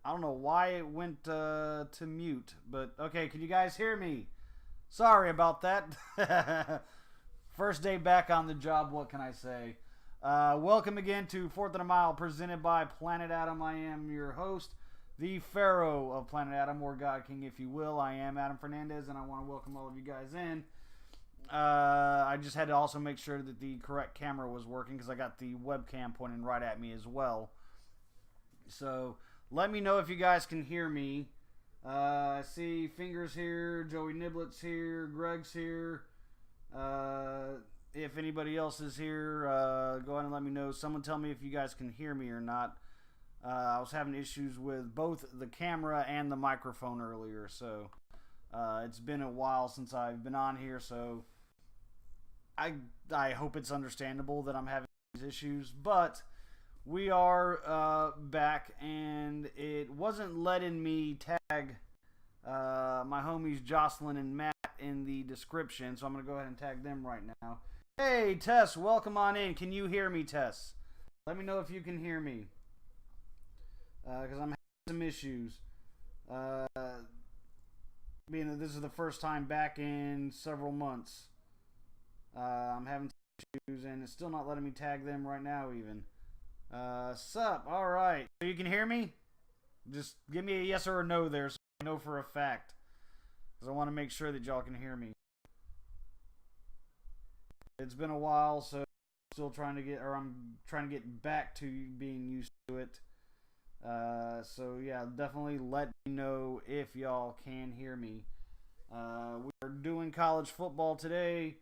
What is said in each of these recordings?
I don't know why it went to mute, but okay, can you guys hear me? Sorry about that. First day back on the job, what can I say? Welcome again to Fourth and a Mile, presented by Planet Adam. I am your host, the Pharaoh of Planet Adam, or God King, if you will. I am Adam Fernandez, and I want to welcome all of you guys in. I just had to also make sure that the correct camera was working because I got the webcam pointing right at me as well. So let me know if you guys can hear me. I see Fingers here, Joey Niblett's here, Greg's here. If anybody else is here, go ahead and let me know. Someone tell me if you guys can hear me or not. I was having issues with both the camera and the microphone earlier, so it's been a while since I've been on here, so I hope it's understandable that I'm having these issues, but we are back, and it wasn't letting me tag my homies Jocelyn and Matt in the description, so I'm going to go ahead and tag them right now. Hey, Tess, welcome on in. Can you hear me, Tess? Let me know if you can hear me, because I'm having some issues. Being that this is the first time back in several months, I'm having issues, and it's still not letting me tag them right now even. Sup? Alright. So you can hear me? Just give me a yes or a no there so I know for a fact. Because I want to make sure that y'all can hear me. It's been a while, so I'm still trying to I'm trying to get back to being used to it. So yeah, definitely let me know if y'all can hear me. We're doing college football today.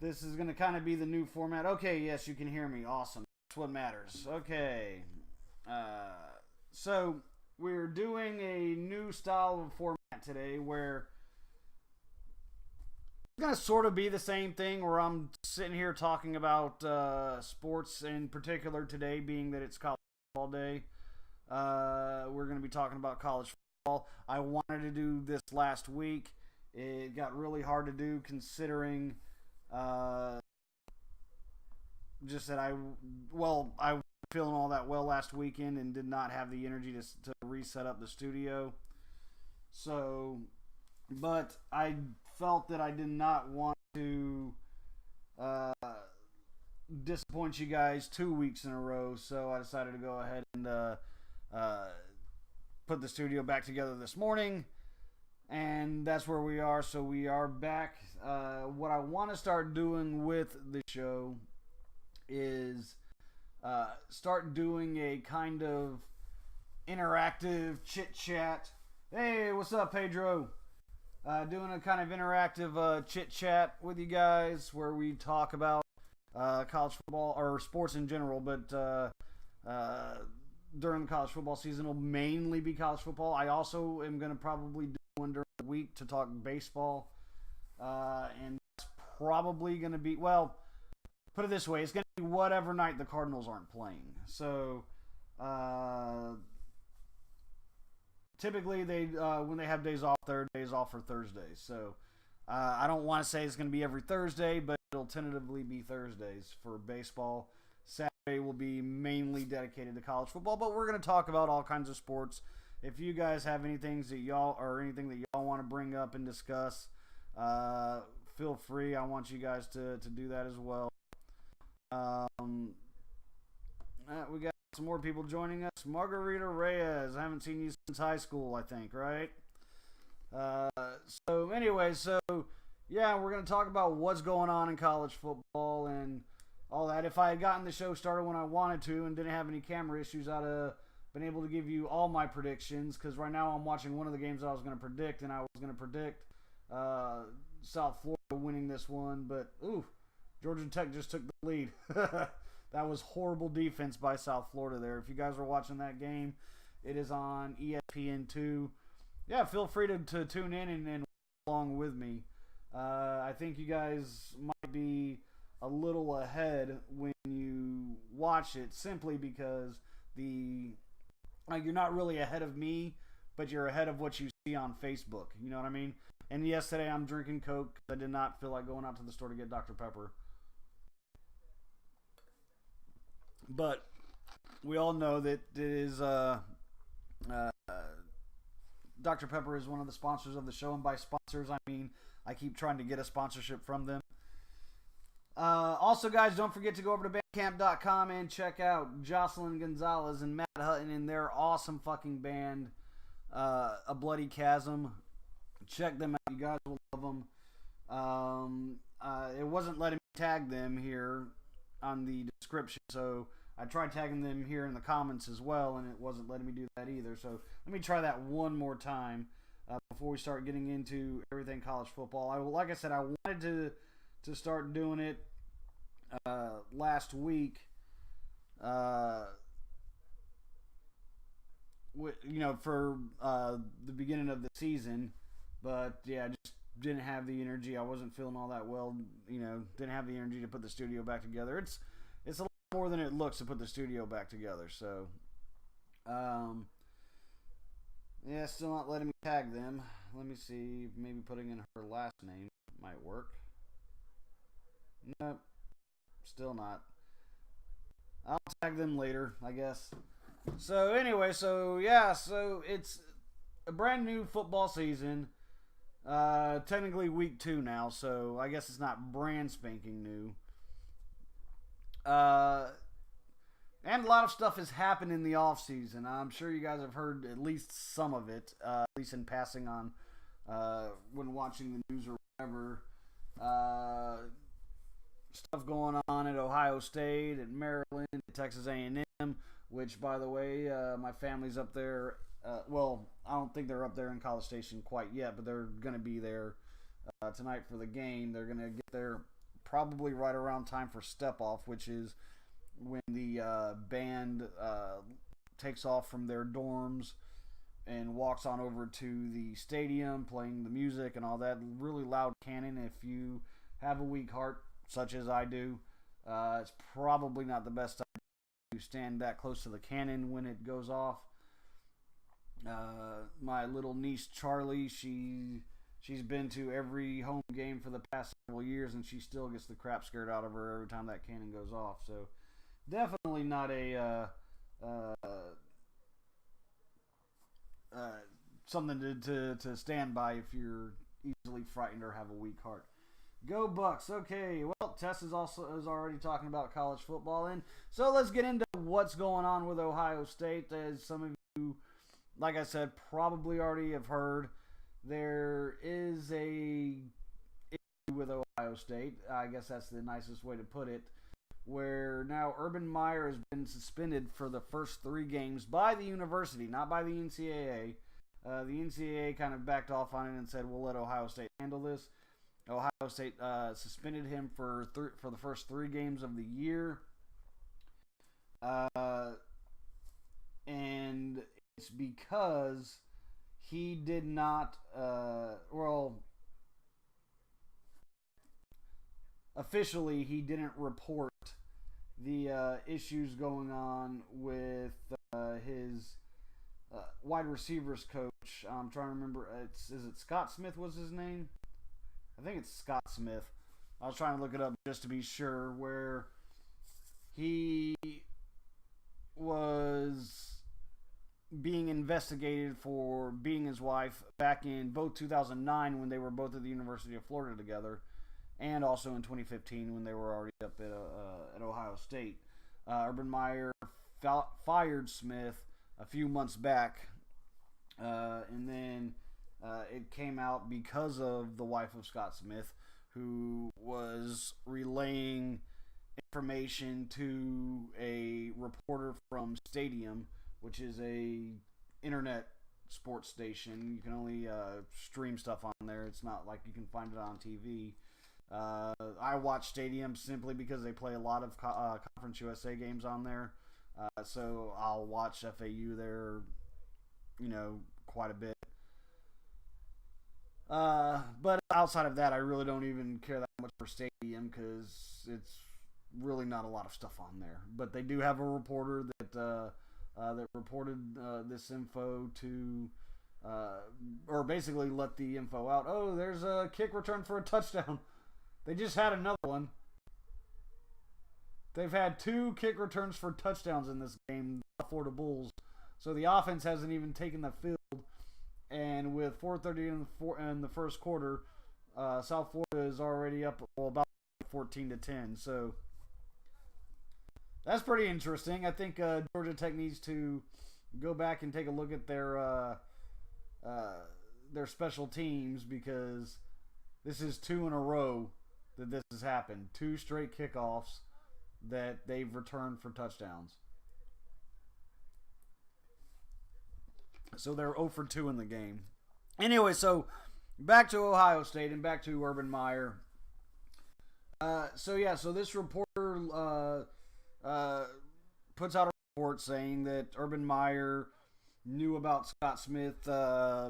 This is going to kind of be the new format. Okay, yes, you can hear me. Awesome. That's what matters. Okay. So we're doing a new style of format today where it's going to sort of be the same thing where I'm sitting here talking about sports in particular today, being that it's college football day. We're going to be talking about college football. I wanted to do this last week. It got really hard to do considering just that I was feeling all that well last weekend and did not have the energy to reset up the studio. So, but I felt that I did not want to disappoint you guys 2 weeks in a row, so I decided to go ahead and put the studio back together this morning, and that's where we are. So we are back. What I want to start doing with the show is start doing a kind of interactive chit chat. Hey, what's up, Pedro? Doing a kind of interactive chit chat with you guys where we talk about college football or sports in general, but during the college football season will mainly be college football. I also am going to probably do one during the week to talk baseball, and that's probably going to be, well, put it this way, it's going to be whatever night the Cardinals aren't playing. So typically they when they have days off, their days off for Thursdays. So I don't want to say it's going to be every Thursday, but it'll tentatively be Thursdays for baseball. Saturday will be mainly dedicated to college football, but we're going to talk about all kinds of sports. If you guys have anything that y'all want to bring up and discuss, feel free. I want you guys to do that as well. We got some more people joining us. Margarita Reyes, I haven't seen you since high school, I think, right? So anyway, yeah, we're going to talk about what's going on in college football and all that. If I had gotten the show started when I wanted to and didn't have any camera issues, I'd have been able to give you all my predictions, because right now I'm watching one of the games that I was going to predict, and I was going to predict South Florida winning this one, but Georgia Tech just took the lead. That was horrible defense by South Florida there. If you guys are watching that game, it is on ESPN2. Yeah, feel free to tune in and along with me. I think you guys might be a little ahead when you watch it, simply because you're not really ahead of me, but you're ahead of what you see on Facebook. You know what I mean? And yesterday I'm drinking Coke because I did not feel like going out to the store to get Dr. Pepper. But we all know that it is Dr. Pepper is one of the sponsors of the show, and by sponsors I mean I keep trying to get a sponsorship from them. Also, guys, don't forget to go over to Bandcamp.com and check out Jocelyn Gonzalez and Matt Hutton and their awesome fucking band, A Bloody Chasm. Check them out. You guys will love them. It wasn't letting me tag them here on the description, so I tried tagging them here in the comments as well, and it wasn't letting me do that either. So let me try that one more time before we start getting into everything college football. Like I said, I wanted to start doing it last week, for the beginning of the season, but yeah, I just didn't have the energy. I wasn't feeling all that well, didn't have the energy to put the studio back together. It's a lot more than it looks to put the studio back together. So yeah, still not letting me tag them. Let me see, maybe putting in her last name might work. Nope, still not. I'll tag them later, I guess. So anyway, so it's a brand new football season. Technically week 2 now, so I guess it's not brand spanking new. And a lot of stuff has happened in the off season. I'm sure you guys have heard at least some of it, at least in passing on when watching the news or whatever. Stuff going on at Ohio State, at Maryland, at Texas A&M, which, by the way, my family's up there. Well, I don't think they're up there in College Station quite yet, but they're going to be there tonight for the game. They're going to get there probably right around time for step-off, which is when the band takes off from their dorms and walks on over to the stadium, playing the music and all that. Really loud cannon. If you have a weak heart, such as I do, it's probably not the best time to stand that close to the cannon when it goes off. My little niece Charlie, she She's been to every home game for the past several years, and she still gets the crap scared out of her every time that cannon goes off. So definitely not a something to stand by if you're easily frightened or have a weak heart. Go Bucks. Okay, well, Tess is already talking about college football, and so let's get into what's going on with Ohio State. As some of you, like I said, probably already have heard, there is a issue with Ohio State. I guess that's the nicest way to put it. Where now Urban Meyer has been suspended for the first 3 games by the university, not by the NCAA. The NCAA kind of backed off on it and said, we'll let Ohio State handle this. Ohio State suspended him for the first 3 games of the year. And it's because he did not, officially he didn't report the issues going on with his wide receivers coach. I'm trying to remember. Is it Scott Smith was his name? I think it's Scott Smith. I was trying to look it up just to be sure, where he was being investigated for beating his wife back in both 2009 when they were both at the University of Florida together, and also in 2015 when they were already up at Ohio State. Urban Meyer fired Smith a few months back, and then it came out because of the wife of Scott Smith, who was relaying information to a reporter from Stadium, which is a internet sports station. You can only stream stuff on there. It's not like you can find it on TV. I watch Stadium simply because they play a lot of Conference USA games on there. So I'll watch FAU there, quite a bit. But outside of that, I really don't even care that much for Stadium because it's really not a lot of stuff on there. But they do have a reporter that reported this info to, or basically let the info out. Oh, there's a kick return for a touchdown. They just had another one. They've had 2 kick returns for touchdowns in this game, the Florida Bulls. So the offense hasn't even taken the field. And with 4:30 in the first quarter, South Florida is already up about 14-10. So that's pretty interesting. I think Georgia Tech needs to go back and take a look at their special teams, because this is 2 in a row that this has happened. 2 straight kickoffs that they've returned for touchdowns. So they're 0 for 2 in the game. Anyway, so back to Ohio State and back to Urban Meyer. So this reporter puts out a report saying that Urban Meyer knew about Scott Smith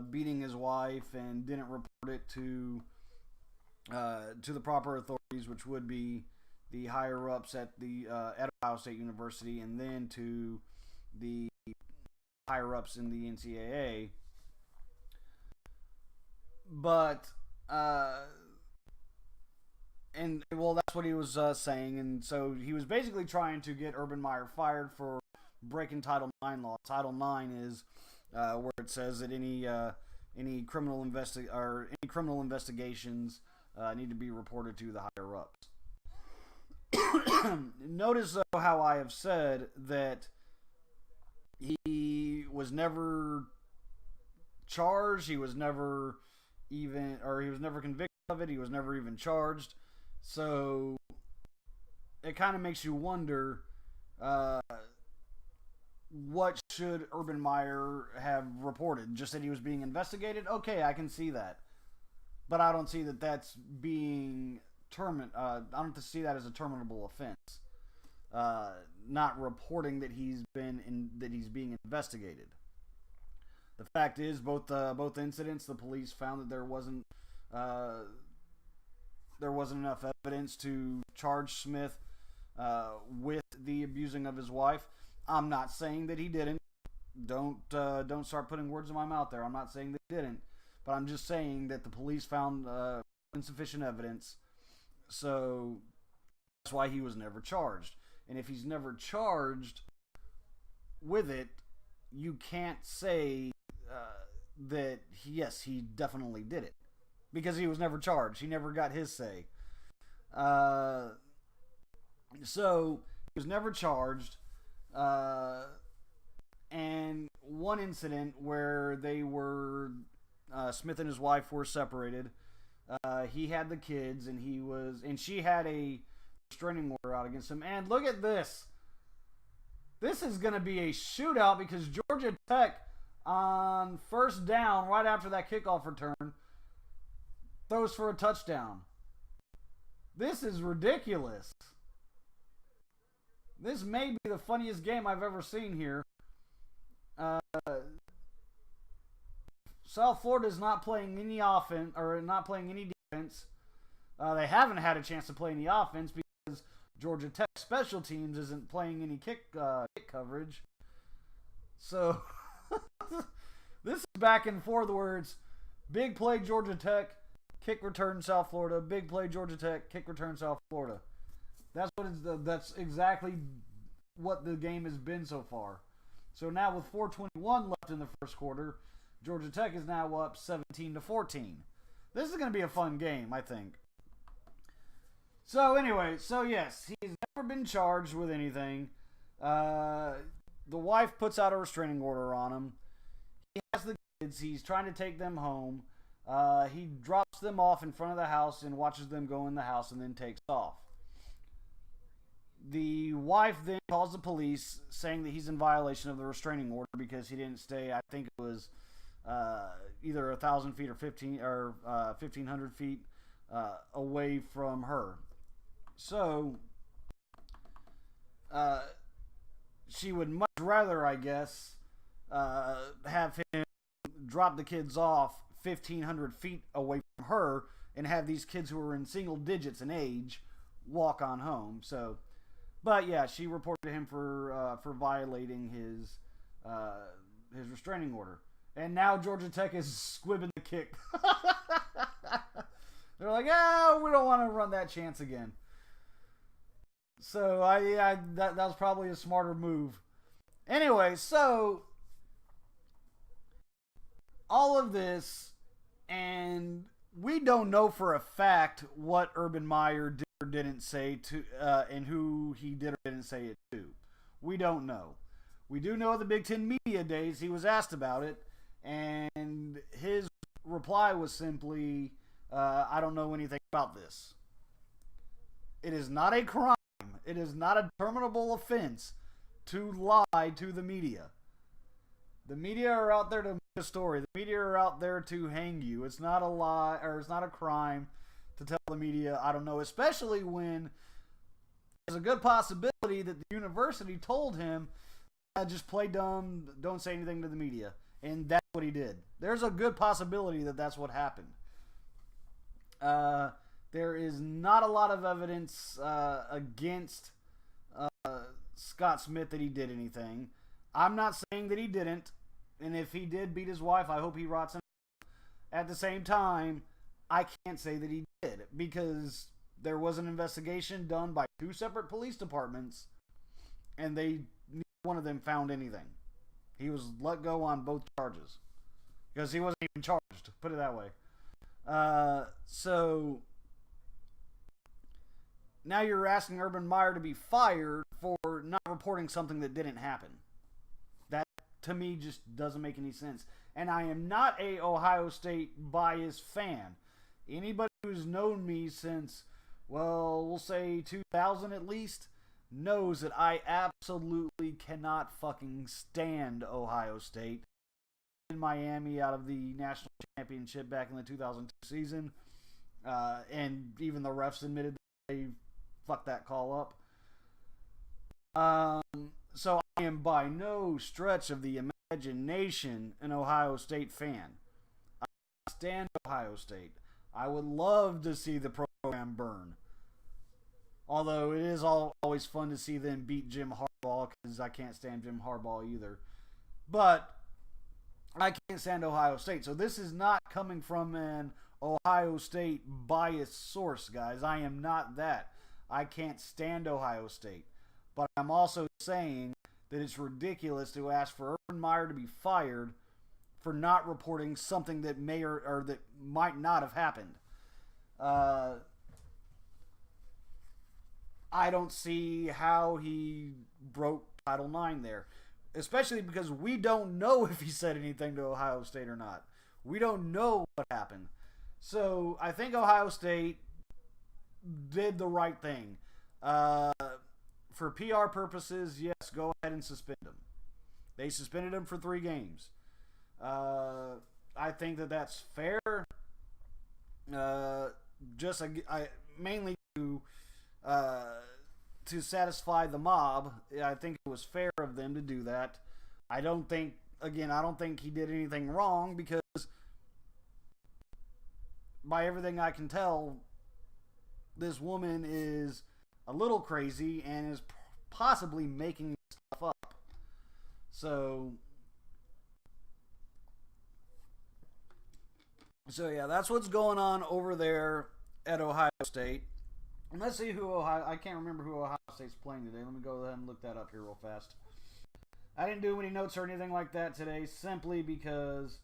beating his wife and didn't report it to the proper authorities, which would be the higher ups at Ohio State University, and then to the higher ups in the NCAA. But that's what he was saying, and so he was basically trying to get Urban Meyer fired for breaking Title IX law. Title IX is where it says that any criminal investigations need to be reported to the higher ups. Notice though how I have said that he was never charged. He was never convicted of it. He was never even charged. So it kind of makes you wonder, what should Urban Meyer have reported? Just that he was being investigated? Okay, I can see that. But I don't see that that's being I don't see that as a terminable offense. Not reporting that he's being investigated. The fact is, both incidents, the police found that there wasn't enough evidence to charge Smith with the abusing of his wife. I'm not saying that he didn't. Don't start putting words in my mouth there. I'm not saying that he didn't. but I'm just saying that the police found insufficient evidence, so that's why he was never charged. And if he's never charged with it, you can't say that yes, he definitely did it, because he was never charged. He never got his say. So he was never charged. And one incident where they were Smith and his wife were separated. He had the kids, and she had a restraining order out against him. And look at this. This is going to be a shootout because Georgia Tech, on first down, right after that kickoff return, throws for a touchdown. This is ridiculous. This may be the funniest game I've ever seen here. South Florida is not playing any offense, or not playing any defense. They haven't had a chance to play any offense because Georgia Tech special teams isn't playing any kick coverage. So this is back and forth where it's big play Georgia Tech, kick return South Florida, big play Georgia Tech, kick return South Florida. That's exactly what the game has been so far. So now with 4:21 left in the first quarter, Georgia Tech is now up 17-14. This is going to be a fun game, I think. So anyway, yes, he's never been charged with anything. The wife puts out a restraining order on him. He has the kids. He's trying to take them home. He drops them off in front of the house and watches them go in the house and then takes off. The wife then calls the police saying that he's in violation of the restraining order because he didn't stay, I think it was either 1,000 feet or 1,500 feet away from her. So she would much rather, I guess, have him drop the kids off 1,500 feet away from her and have these kids who are in single digits in age walk on home. So, but yeah, she reported him for violating his restraining order. And now Georgia Tech is squibbing the kick. They're like, we don't want to run that chance again. So that was probably a smarter move. Anyway, so all of this, and we don't know for a fact what Urban Meyer did or didn't say to, and who he did or didn't say it to. We don't know. We do know the Big Ten Media Days, he was asked about it, and his reply was simply, I don't know anything about this. It is not a crime. It is not a terminable offense to lie to the media. The media are out there to make a story. The media are out there to hang you. It's not a lie, or it's not a crime to tell the media, I don't know, especially when there's a good possibility that the university told him, just play dumb, don't say anything to the media. And that's what he did. There's a good possibility that that's what happened. There is not a lot of evidence against Scott Smith that he did anything. I'm not saying that he didn't. And if he did beat his wife, I hope he rots him. At the same time, I can't say that he did, because there was an investigation done by 2 separate police departments, and neither one of them found anything. He was let go on both charges because he wasn't even charged, put it that way. So now you're asking Urban Meyer to be fired for not reporting something that didn't happen. That, to me, just doesn't make any sense. And I am not a Ohio State biased fan. Anybody who's known me since, well, we'll say 2000 at least, knows that I absolutely cannot fucking stand Ohio State. In Miami out of the national championship back in the 2002 season, and even the refs admitted that they fucked that call up. So I am by no stretch of the imagination an Ohio State fan. I stand Ohio State. I would love to see the program burn. Although it is always fun to see them beat Jim Harbaugh, because I can't stand Jim Harbaugh either. But I can't stand Ohio State. So this is not coming from an Ohio State biased source, guys. I am not that. I can't stand Ohio State. But I'm also saying that it's ridiculous to ask for Urban Meyer to be fired for not reporting something that may or that might not have happened. I don't see how he broke Title IX there, especially because we don't know if he said anything to Ohio State or not. We don't know what happened. So I think Ohio State did the right thing. For PR purposes, yes, go ahead and suspend him. They suspended him for 3 games. I think that that's fair. Mainly to satisfy the mob. I think it was fair of them to do that. I don't think he did anything wrong because by everything I can tell, this woman is a little crazy and is possibly making stuff up. So yeah, that's what's going on over there at Ohio State. And let's see I can't remember who Ohio State's playing today. Let me go ahead and look that up here real fast. I didn't do any notes or anything like that today simply because,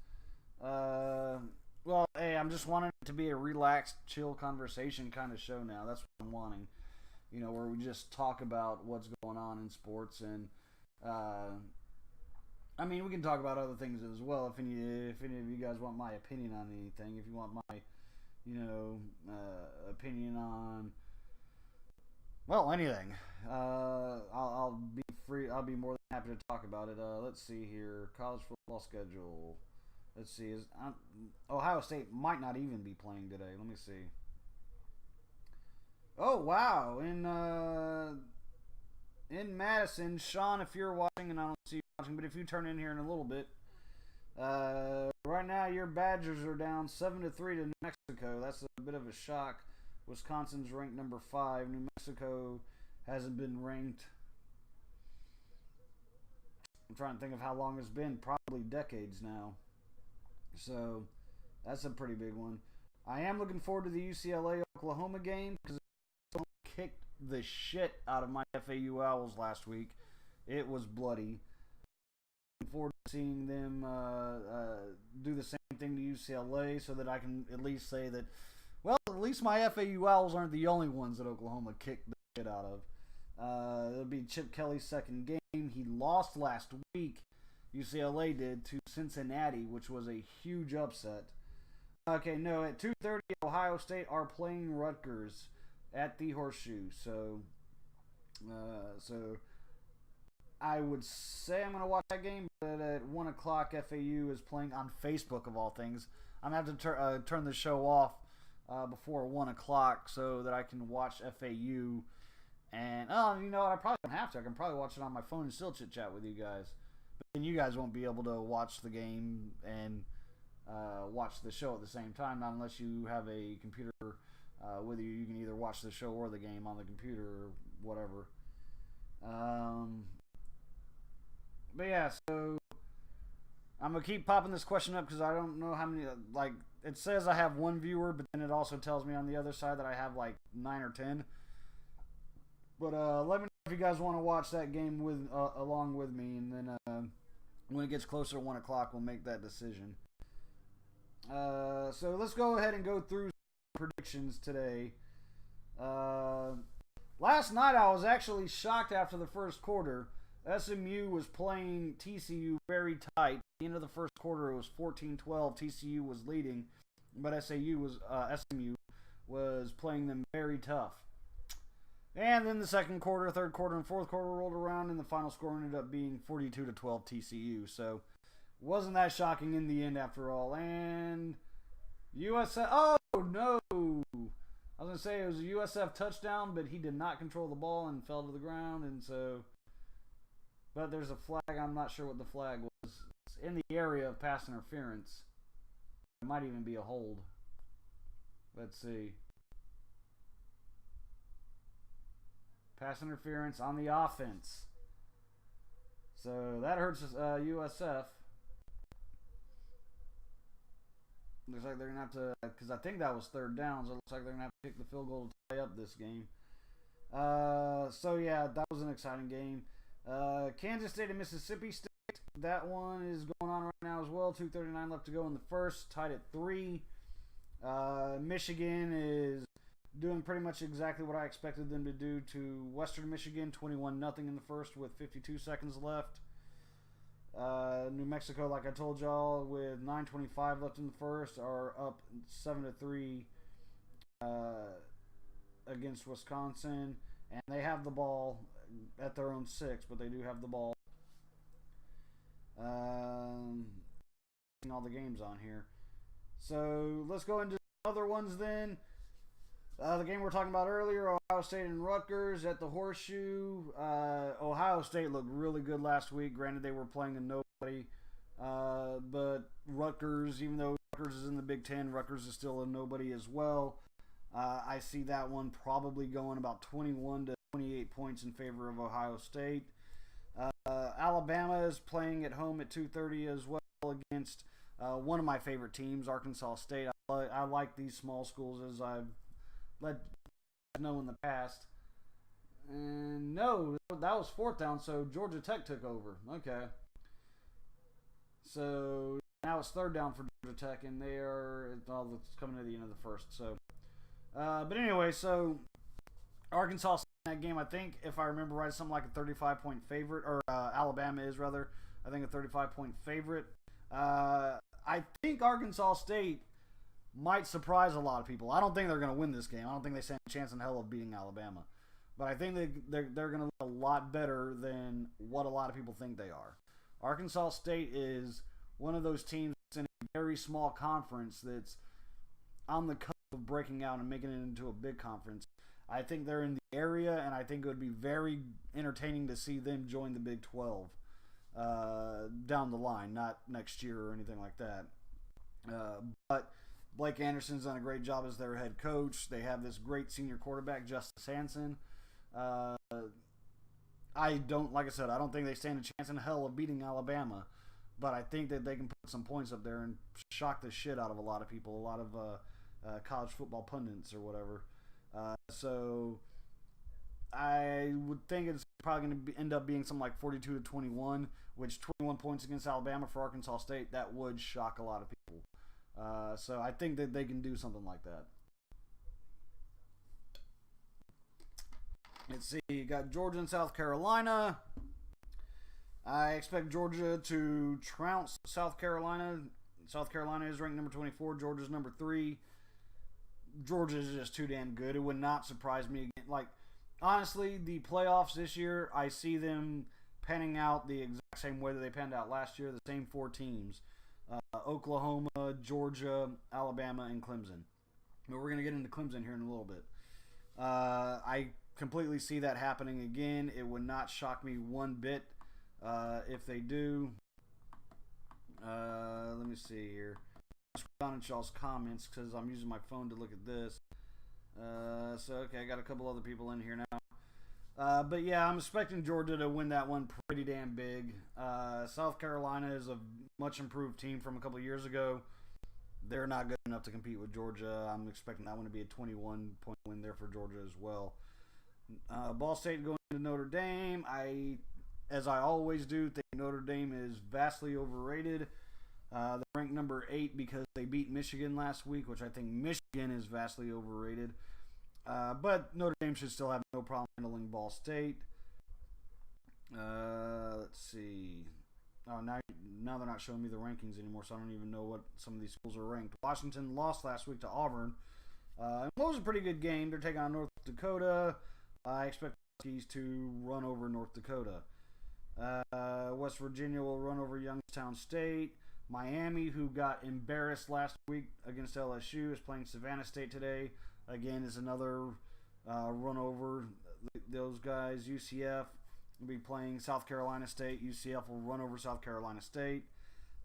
well, hey, I'm just wanting it to be a relaxed, chill conversation kind of show now. That's what I'm wanting. You know, where we just talk about what's going on in sports. And, I mean, we can talk about other things as well if any of you guys want my opinion on anything. If you want my, opinion on, well, anything. I'll be free. I'll be more than happy to talk about it. Let's see here. College football schedule. Let's see. Ohio State might not even be playing today. Let me see. Oh, wow. In Madison, Sean, if you're watching, and I don't see you watching, but if you turn in here in a little bit, right now your Badgers are down 7-3 to New Mexico. That's a bit of a shock. Wisconsin's ranked number 5. New Mexico hasn't been ranked. I'm trying to think of how long it's been. Probably decades now. So that's a pretty big one. I am looking forward to the UCLA-Oklahoma game because it kicked the shit out of my FAU Owls last week. It was bloody. Looking forward to seeing them do the same thing to UCLA so that I can at least say that, well, at least my FAU Owls aren't the only ones that Oklahoma kicked the shit out of. It'll be Chip Kelly's second game. He lost last week, UCLA did, to Cincinnati, which was a huge upset. Okay, no, at 2:30, Ohio State are playing Rutgers at the Horseshoe. So I would say I'm going to watch that game, but at 1 o'clock, FAU is playing on Facebook, of all things. I'm going to have to turn the show off before 1 o'clock so that I can watch FAU. And, you know what? I probably don't have to. I can probably watch it on my phone and still chit-chat with you guys. But then you guys won't be able to watch the game and watch the show at the same time, not unless you have a computer with you. You can either watch the show or the game on the computer or whatever. But yeah, so I'm going to keep popping this question up because I don't know how many, like, it says I have 1 viewer, but then it also tells me on the other side that I have like 9 or 10. But let me know if you guys want to watch that game with along with me, and then when it gets closer to 1 o'clock, we'll make that decision. So let's go ahead and go through predictions today. Last night I was actually shocked after the first quarter. SMU was playing TCU very tight. At the end of the first quarter, it was 14-12. TCU was leading, but SMU was playing them very tough. And then the second quarter, third quarter, and fourth quarter rolled around, and the final score ended up being 42-12 TCU. So, wasn't that shocking in the end after all. And USF, oh no! I was going to say it was a USF touchdown, but he did not control the ball and fell to the ground, and so... But there's a flag. I'm not sure what the flag was. It's in the area of pass interference. It might even be a hold. Let's see. Pass interference on the offense. So that hurts USF. Looks like they're going to have to, because I think that was third down, so it looks like they're going to have to kick the field goal to tie up this game. So, yeah, that was an exciting game. Kansas State and Mississippi State, that one is going on right now as well. 2:39 left to go in the first, tied at 3. Michigan is doing pretty much exactly what I expected them to do to Western Michigan, 21-0 in the first with 52 seconds left. New Mexico, like I told y'all, with 9:25 left in the first, are up 7-3 against Wisconsin, and they have the ball at their own 6, but they do have the ball. All the games on here, so let's go into other ones then. The game we were talking about earlier, Ohio State and Rutgers at the Horseshoe. Ohio State looked really good last week. Granted, they were playing a nobody. But Rutgers, even though Rutgers is in the Big Ten, Rutgers is still a nobody as well. I see that one probably going about 21 to 28 points in favor of Ohio State. Alabama is playing at home at 2:30 as well against one of my favorite teams, Arkansas State. I like these small schools, as I've let you know in the past. And no, that was 4th down, so Georgia Tech took over. Okay. So now it's 3rd down for Georgia Tech, and it's coming to the end of the first. So, but anyway, so Arkansas in that game, I think, if I remember right, something like a 35-point favorite, or Alabama is rather, I think a 35-point favorite. I think Arkansas State might surprise a lot of people. I don't think they're going to win this game. I don't think they stand a chance in hell of beating Alabama. But I think they're going to look a lot better than what a lot of people think they are. Arkansas State is one of those teams that's in a very small conference that's on the cusp of breaking out and making it into a big conference. I think they're in the area, and I think it would be very entertaining to see them join the Big 12 down the line, not next year or anything like that. But Blake Anderson's done a great job as their head coach. They have this great senior quarterback, Justice Hansen. I don't think they stand a chance in hell of beating Alabama, but I think that they can put some points up there and shock the shit out of a lot of people, a lot of college football pundits or whatever. So I would think it's probably going to end up being something like 42-21, which 21 points against Alabama for Arkansas State, that would shock a lot of people. So I think that they can do something like that. Let's see, you got Georgia and South Carolina. I expect Georgia to trounce South Carolina. South Carolina is ranked number 24. Georgia's number 3. Georgia is just too damn good. It would not surprise me again. Like, honestly, the playoffs this year, I see them panning out the exact same way that they panned out last year. The same 4 teams. Oklahoma, Georgia, Alabama, and Clemson. But we're going to get into Clemson here in a little bit. I completely see that happening again. It would not shock me one bit if they do. Let me see here. I'll scroll down in y'all's comments because I'm using my phone to look at this. Okay, I got a couple other people in here now. But yeah, I'm expecting Georgia to win that one pretty damn big. South Carolina is a much improved team from a couple of years ago. They're not good enough to compete with Georgia. I'm expecting that one to be a 21-point win there for Georgia as well. Ball State going to Notre Dame. As I always do, think Notre Dame is vastly overrated. They're ranked number 8 because they beat Michigan last week, which I think Michigan is vastly overrated. But Notre Dame should still have no problem handling Ball State. Let's see. Oh, now they're not showing me the rankings anymore, so I don't even know what some of these schools are ranked. Washington lost last week to Auburn. It was a pretty good game. They're taking on North Dakota. I expect the Huskies to run over North Dakota. West Virginia will run over Youngstown State. Miami, who got embarrassed last week against LSU, is playing Savannah State today. Again, is another run over those guys. UCF will be playing South Carolina State. UCF will run over South Carolina State.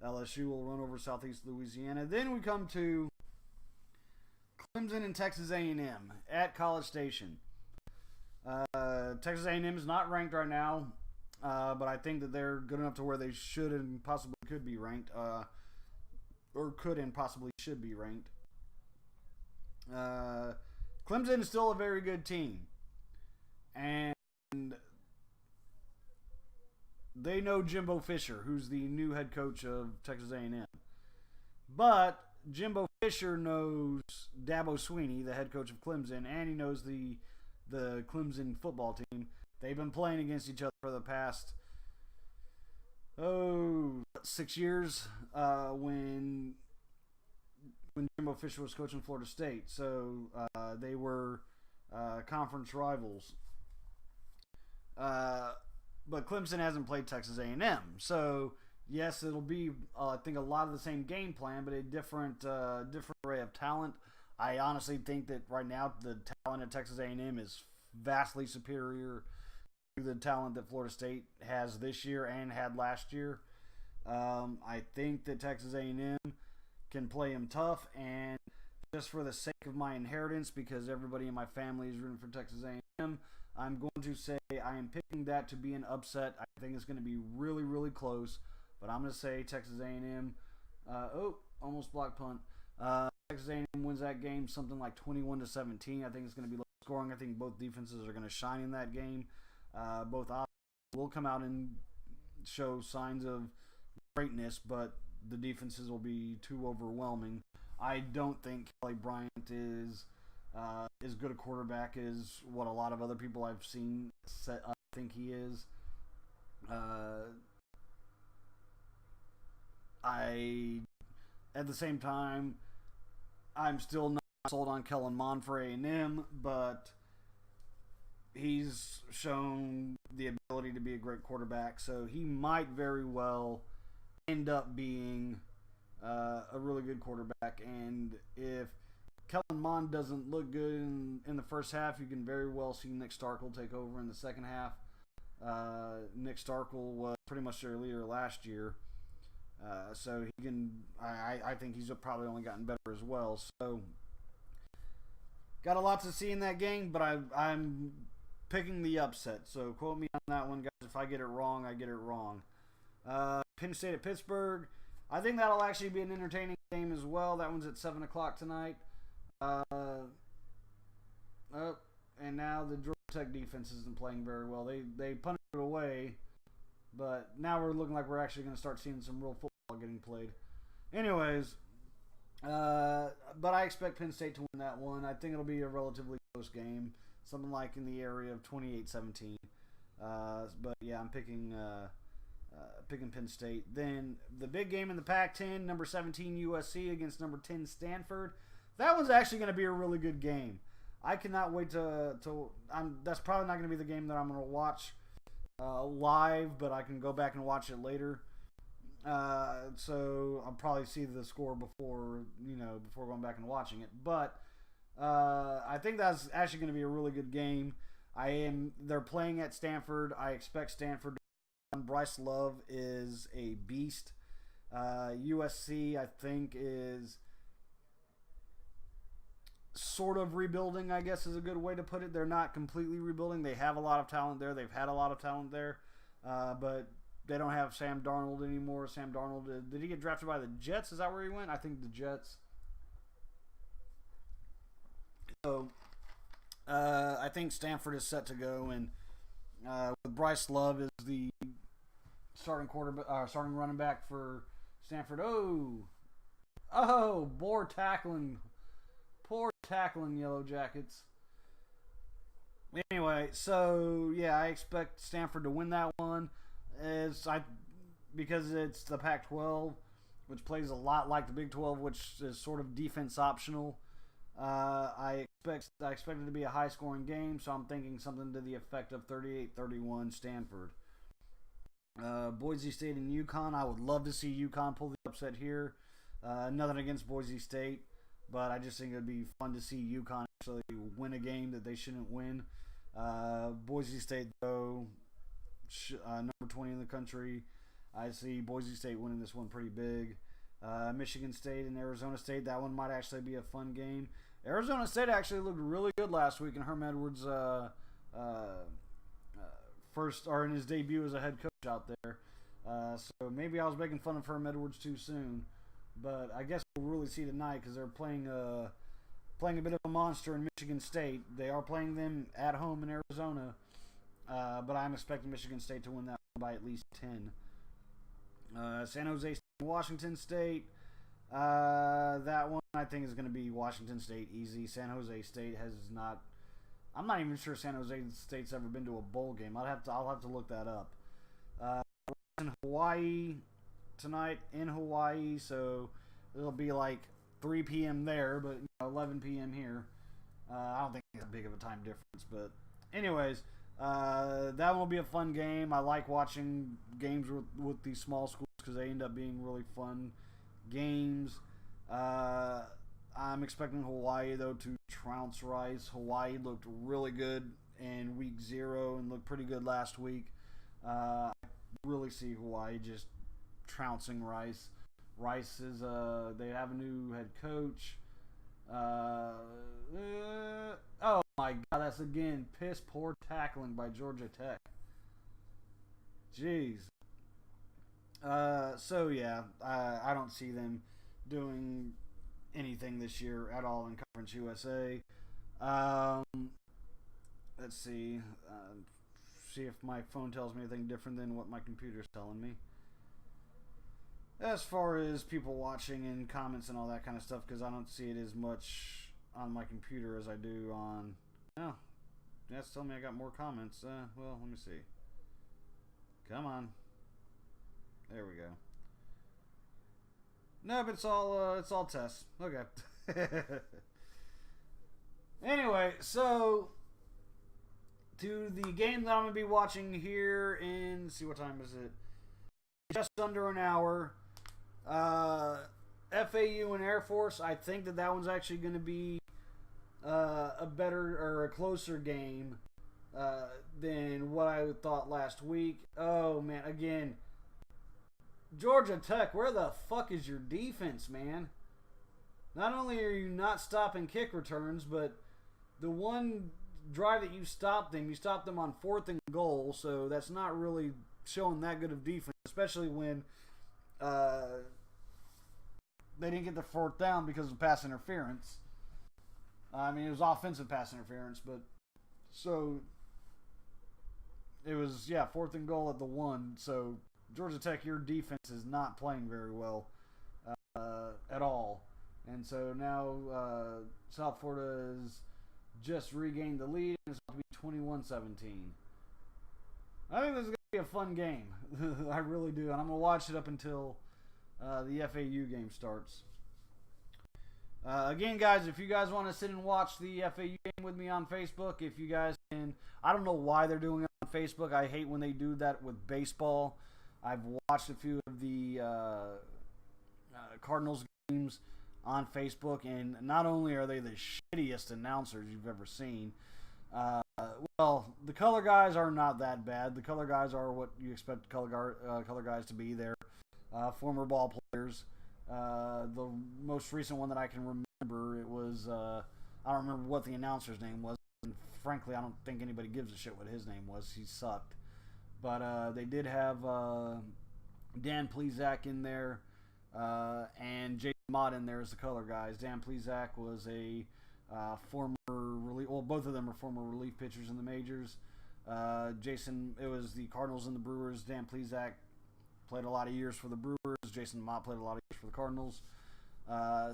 LSU will run over Southeast Louisiana. Then we come to Clemson and Texas A&M at College Station. Texas A&M is not ranked right now, but I think that they're good enough to where they should and possibly could be ranked, or could and possibly should be ranked. Clemson is still a very good team, and they know Jimbo Fisher, who's the new head coach of Texas A&M. But Jimbo Fisher knows Dabo Swinney, the head coach of Clemson, and he knows the Clemson football team. They've been playing against each other for the past 6 years when Jimbo Fisher was coaching Florida State. So they were conference rivals. But Clemson hasn't played Texas A&M. So yes, it'll be I think a lot of the same game plan, but a different array of talent. I honestly think that right now the talent at Texas A&M is vastly superior to the talent that Florida State has this year and had last year. I think that Texas A&M can play them tough, and just for the sake of my inheritance, because everybody in my family is rooting for Texas A&M, I'm going to say I am picking that to be an upset. I think it's going to be really, really close, but I'm going to say Texas A&M. Almost block punt. Texas A&M wins that game something like 21-17. I think it's going to be low scoring. I think both defenses are going to shine in that game. Both offenses will come out and show signs of greatness, but the defenses will be too overwhelming. I don't think Kelly Bryant is as good a quarterback as what a lot of other people I've seen think he is. At the same time, I'm still not sold on Kellen Mond for A&M, but he's shown the ability to be a great quarterback, so he might very well end up being a really good quarterback. And if Kellen Mond doesn't look good in the first half, you can very well see Nick Starkel take over in the second half. Nick Starkel was pretty much their leader last year. So he can. I think he's probably only gotten better as well. So got a lot to see in that game, but I'm picking the upset. So quote me on that one, guys. If I get it wrong, I get it wrong. Penn State at Pittsburgh. I think that'll actually be an entertaining game as well. That one's at 7 o'clock tonight. And now the Georgia Tech defense isn't playing very well. They punted it away, but now we're looking like we're actually going to start seeing some real football getting played. Anyways, but I expect Penn State to win that one. I think it'll be a relatively close game, something like in the area of 28-17. But yeah, I'm picking Penn State. Then the big game in the Pac-10, number 17 USC against number 10 Stanford. That one's actually going to be a really good game. I cannot wait to that's probably not going to be the game that I'm going to watch live, but I can go back and watch it later. So I'll probably see the score before going back and watching it. But I think that's actually going to be a really good game. They're playing at Stanford. I expect Stanford to win. Bryce Love is a beast. USC, I think, is sort of rebuilding, I guess is a good way to put it. They're not completely rebuilding. They have a lot of talent there. They've had a lot of talent there. But they don't have Sam Darnold anymore. Sam Darnold, did he get drafted by the Jets? Is that where he went? I think the Jets. So I think Stanford is set to go, and with Bryce Love as the starting running back for Stanford. Poor tackling Yellow Jackets. Anyway, so yeah, I expect Stanford to win that one, because it's the Pac-12, which plays a lot like the Big 12, which is sort of defense optional. I expect it to be a high-scoring game, so I'm thinking something to the effect of 38-31 Stanford. Boise State and UConn. I would love to see UConn pull the upset here. Nothing against Boise State, but I just think it would be fun to see UConn actually win a game that they shouldn't win. Boise State, though, number 20 in the country. I see Boise State winning this one pretty big. Michigan State and Arizona State, that one might actually be a fun game. Arizona State actually looked really good last week in Herm Edwards' in his debut as a head coach out there. So maybe I was making fun of Herm Edwards too soon. But I guess we'll really see tonight because they're playing a bit of a monster in Michigan State. They are playing them at home in Arizona, but I'm expecting Michigan State to win that by at least 10. San Jose State, Washington State. That one I think is going to be Washington State easy. San Jose State has not. I'm not even sure San Jose State's ever been to a bowl game. I'll have to look that up. In Hawaii tonight in Hawaii, so it'll be like 3 p.m. there, but 11 p.m. here. I don't think it's a big of a time difference, but anyways, that will be a fun game. I like watching games with these small schools because they end up being really fun games. I'm expecting Hawaii though to trounce Rice. Hawaii looked really good in week 0 and looked pretty good last week. I really see Hawaii just trouncing Rice. Rice is they have a new head coach. Oh my God, that's again piss poor tackling by Georgia Tech. Jeez. So yeah, I don't see them doing anything this year at all in Conference USA. Let's see. See if my phone tells me anything different than what my computer's telling me. As far as people watching and comments and all that kind of stuff, because I don't see it as much on my computer as I do on. Oh, that's telling me I got more comments. Well, let me see. Come on. There we go. No, but it's all tests. Okay. Anyway, so to the game that I'm gonna be watching here in, let's see, what time is it? Just under an hour. FAU and Air Force. I think that one's actually going to be a better or a closer game than what I thought last week. Oh man, again, Georgia Tech. Where the fuck is your defense, man? Not only are you not stopping kick returns, but the one drive that you stopped them on 4th and goal. So that's not really showing that good of defense, especially when they didn't get the 4th down because of pass interference. I mean, it was offensive pass interference, but so it was 4th and goal at the 1. So Georgia Tech, your defense is not playing very well at all, and so now South Florida has just regained the lead, and it's about to be 21-17. I think this is going to be a fun game. I really do. And I'm going to watch it up until the FAU game starts. Again, guys, if you guys want to sit and watch the FAU game with me on Facebook, if you guys can. I don't know why they're doing it on Facebook. I hate when they do that with baseball. I've watched a few of the Cardinals games on Facebook, and not only are they the shittiest announcers you've ever seen, well, the color guys are not that bad. The color guys are what you expect color guys to be. They're former ball players. The most recent one that I can remember, it was, I don't remember what the announcer's name was. And frankly, I don't think anybody gives a shit what his name was. He sucked. But they did have Dan Plesac in there and Jason Mott in there as the color guys. Dan Plesac was a former relief. Well, both of them are former relief pitchers in the majors. Jason, it was the Cardinals and the Brewers. Dan Plesac played a lot of years for the Brewers. Jason Mott played a lot of years for the Cardinals.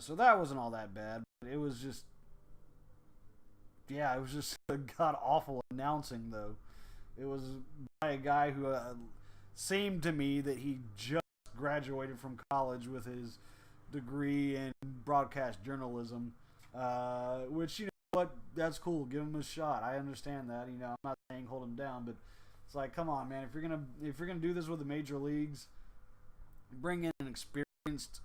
So that wasn't all that bad. It was just, it was just a god awful announcing though. It was by a guy who seemed to me that he just graduated from college with his degree in broadcast journalism, which, you know what, that's cool. Give him a shot. I understand that. You know, I'm not saying hold him down, but it's like, come on, man. If you're gonna do this with the major leagues, bring in an experienced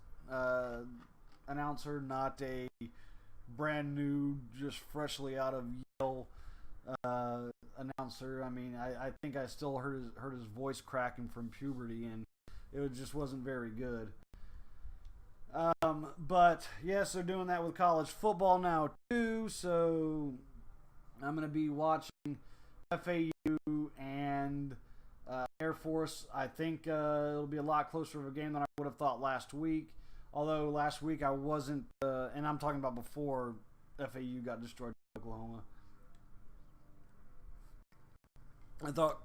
announcer, not a brand new, just freshly out of Yale announcer. I mean, I think I still heard his voice cracking from puberty, and it just wasn't very good. But yes, they're doing that with college football now too. So I'm gonna be watching FAU and Air Force. I think it'll be a lot closer of a game than I would have thought last week. Although last week I wasn't, and I'm talking about before FAU got destroyed by Oklahoma. I thought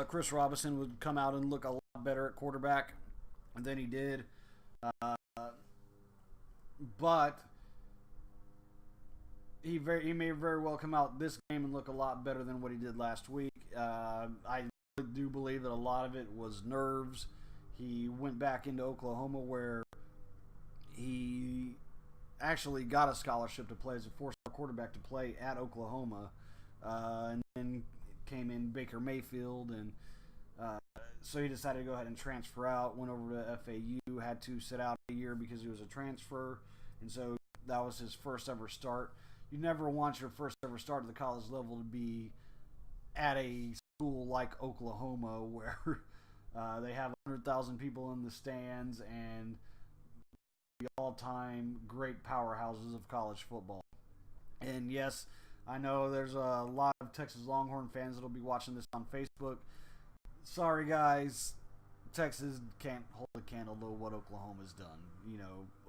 Chris Robinson would come out and look a lot better at quarterback than he did. Uh, but he may very well come out this game and look a lot better than what he did last week. I do believe that a lot of it was nerves. He went back into Oklahoma where he actually got a scholarship to play as a four-star quarterback to play at Oklahoma, and then came in Baker Mayfield, and so he decided to go ahead and transfer out, went over to FAU, had to sit out a year because he was a transfer, and so that was his first ever start. You never want your first ever start at the college level to be at a school like Oklahoma where they have 100,000 people in the stands and the all-time great powerhouses of college football. And yes, I know there's a lot of Texas Longhorn fans that'll be watching this on Facebook. Sorry, guys. Texas can't hold a candle to what Oklahoma's done,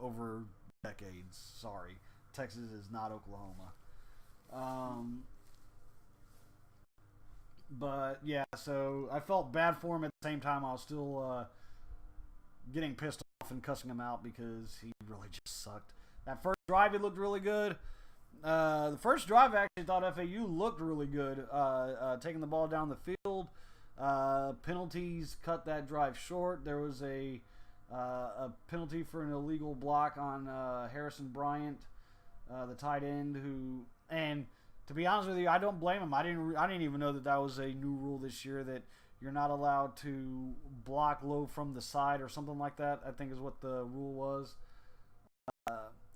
over decades. Sorry. Texas is not Oklahoma. But, yeah, so I felt bad for him. At the same time, I was still getting pissed off and cussing him out because he really just sucked. That first drive, he looked really good. The first drive, I actually thought FAU looked really good, taking the ball down the field. Penalties cut that drive short. There was a penalty for an illegal block on Harrison Bryant, the tight end, and to be honest with you, I don't blame him. I didn't even know that was a new rule this year, that you're not allowed to block low from the side or something like that, I think is what the rule was.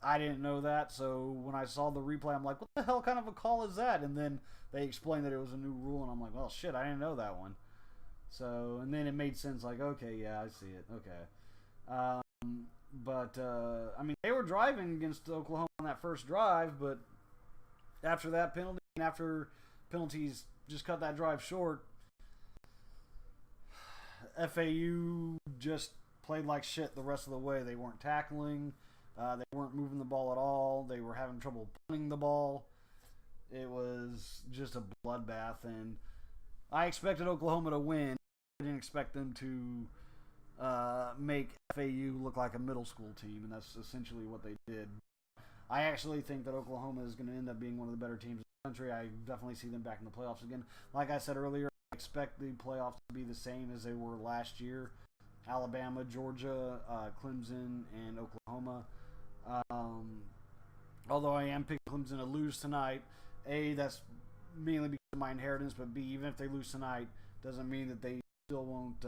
I didn't know that, so when I saw the replay, I'm like, what the hell kind of a call is that? And then they explained that it was a new rule, and I'm like, well, shit, I didn't know that one. So, and then it made sense, like, okay, yeah, I see it, okay. But they were driving against Oklahoma on that first drive, but after that penalty, and after penalties just cut that drive short, FAU just played like shit the rest of the way. They weren't tackling. They weren't moving the ball at all. They were having trouble punting the ball. It was just a bloodbath, and I expected Oklahoma to win. I didn't expect them to make FAU look like a middle school team, and that's essentially what they did. I actually think that Oklahoma is going to end up being one of the better teams in the country. I definitely see them back in the playoffs again. Like I said earlier, I expect the playoffs to be the same as they were last year. Alabama, Georgia, Clemson, and Oklahoma. Although I am picking Clemson to lose tonight. A, that's mainly because of my inheritance, but B, even if they lose tonight, doesn't mean that they still won't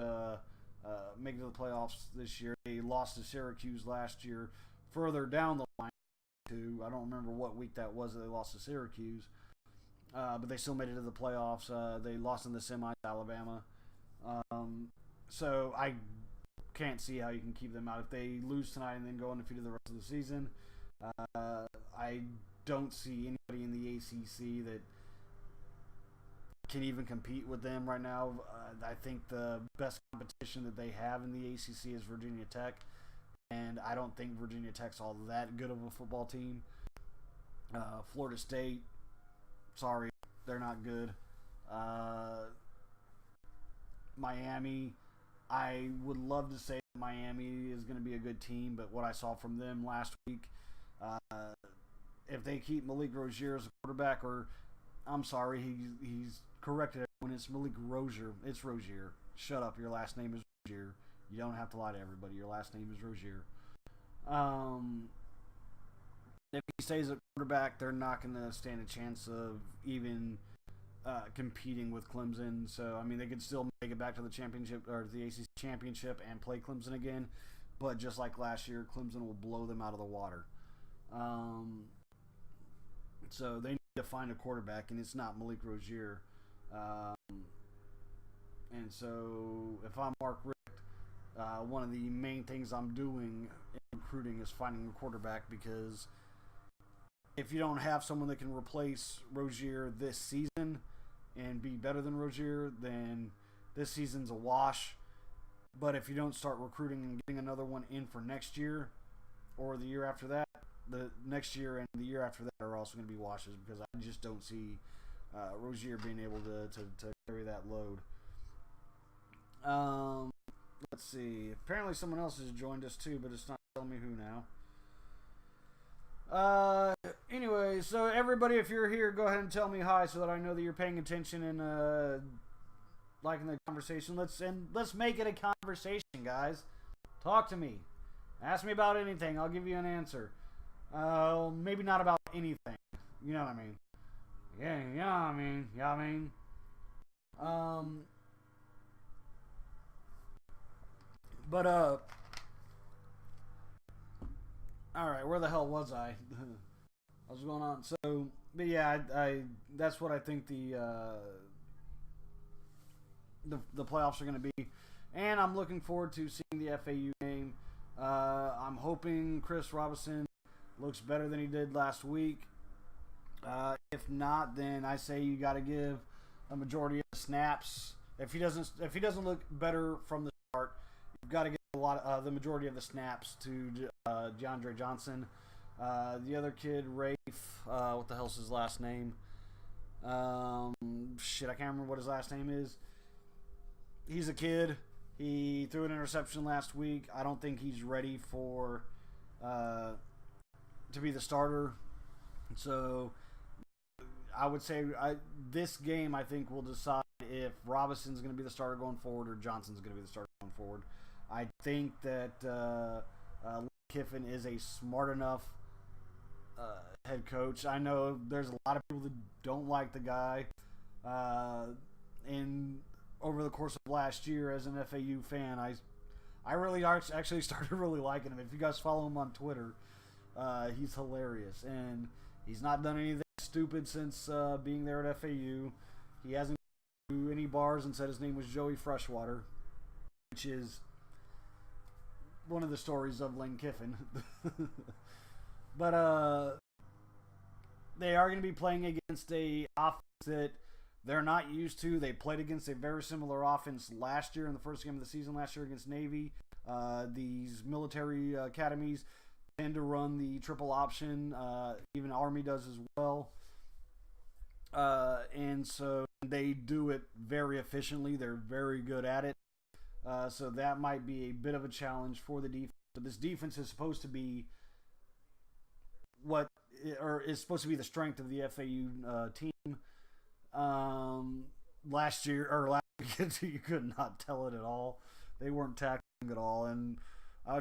make it to the playoffs this year. They lost to Syracuse last year. Further down the line, I don't remember what week that was that they lost to Syracuse, but they still made it to the playoffs. They lost in the semi to Alabama. So I can't see how you can keep them out. If they lose tonight and then go undefeated the rest of the season, I don't see anybody in the ACC that can even compete with them right now. I think the best competition that they have in the ACC is Virginia Tech, and I don't think Virginia Tech's all that good of a football team. Florida State, sorry, they're not good. Miami, I would love to say that Miami is going to be a good team, but what I saw from them last week, if they keep Malik Rozier as a quarterback, or I'm sorry, he's corrected when it's Malik Rozier. It's Rozier. Shut up. Your last name is Rozier. You don't have to lie to everybody. Your last name is Rozier. If he stays at quarterback, they're not going to stand a chance of even competing with Clemson. So, they could still make it back to the championship or the ACC championship and play Clemson again. But just like last year, Clemson will blow them out of the water. So they need to find a quarterback, and it's not Malik Rozier. And so if I'm Mark Richt, one of the main things I'm doing in recruiting is finding a quarterback, because if you don't have someone that can replace Rozier this season and be better than Rozier, then this season's a wash. But if you don't start recruiting and getting another one in for next year, or the year after that, the next year and the year after that are also going to be washes because I just don't see Rozier being able to carry that load. Let's see. Apparently someone else has joined us too, but it's not telling me who now. Anyway, so everybody, if you're here, go ahead and tell me hi so that I know that you're paying attention and liking the conversation. Let's make it a conversation, guys. Talk to me. Ask me about anything. I'll give you an answer. Maybe not about anything. You know what I mean? Yeah, you know what I mean. You know what I mean? All right, where the hell was I? What's going on? So, but yeah, I that's what I think the playoffs are going to be, and I'm looking forward to seeing the FAU game. I'm hoping Chris Robinson looks better than he did last week. If not, then I say you got to give a majority of the snaps. If he doesn't look better from the start, you've got to give the majority of the snaps to DeAndre Johnson. The other kid, Rafe, what the hell's his last name? I can't remember what his last name is. He's a kid. He threw an interception last week. I don't think he's ready for to be the starter. So I would say this game, I think, will decide if Robinson's going to be the starter going forward or Johnson's going to be the starter going forward. I think that Lane Kiffin is a smart enough head coach. I know there's a lot of people that don't like the guy. And over the course of last year, as an FAU fan, I really actually started really liking him. If you guys follow him on Twitter, he's hilarious. And he's not done anything stupid since being there at FAU. He hasn't do any bars and said his name was Joey Freshwater, which is one of the stories of Lane Kiffin. But they are going to be playing against a offense that they're not used to. They played against a very similar offense last year in the first game of the season last year against Navy. These military academies tend to run the triple option. Even Army does as well. And so they do it very efficiently. They're very good at it. So that might be a bit of a challenge for the defense. But this defense is supposed to be is supposed to be the strength of the FAU team. Last year you could not tell it at all. They weren't tackling at all, and I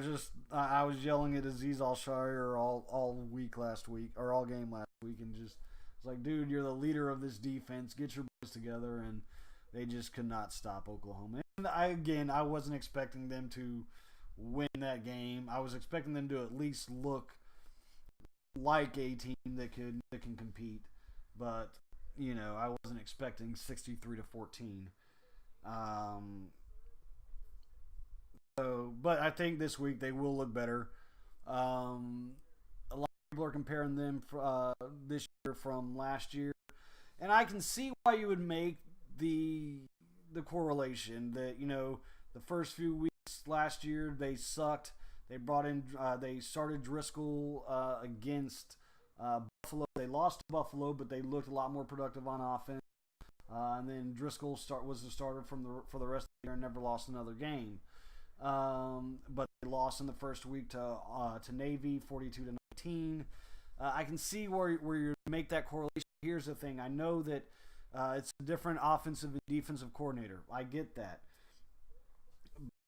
was yelling at Aziz Al-Shire all week last week, or all game last week, and just it's like, dude, you're the leader of this defense. Get your boys together, and they just could not stop Oklahoma. And I wasn't expecting them to win that game. I was expecting them to at least look like a team that can compete, but I wasn't expecting 63-14. But I think this week they will look better. A lot of people are comparing them this year from last year, and I can see why you would make the correlation that the first few weeks last year they sucked. They started Driscoll against Buffalo. They lost to Buffalo, but they looked a lot more productive on offense. And then Driscoll was the starter for the rest of the year and never lost another game. But they lost in the first week to Navy, 42-19. I can see where you make that correlation. Here's the thing: I know that it's a different offensive and defensive coordinator. I get that.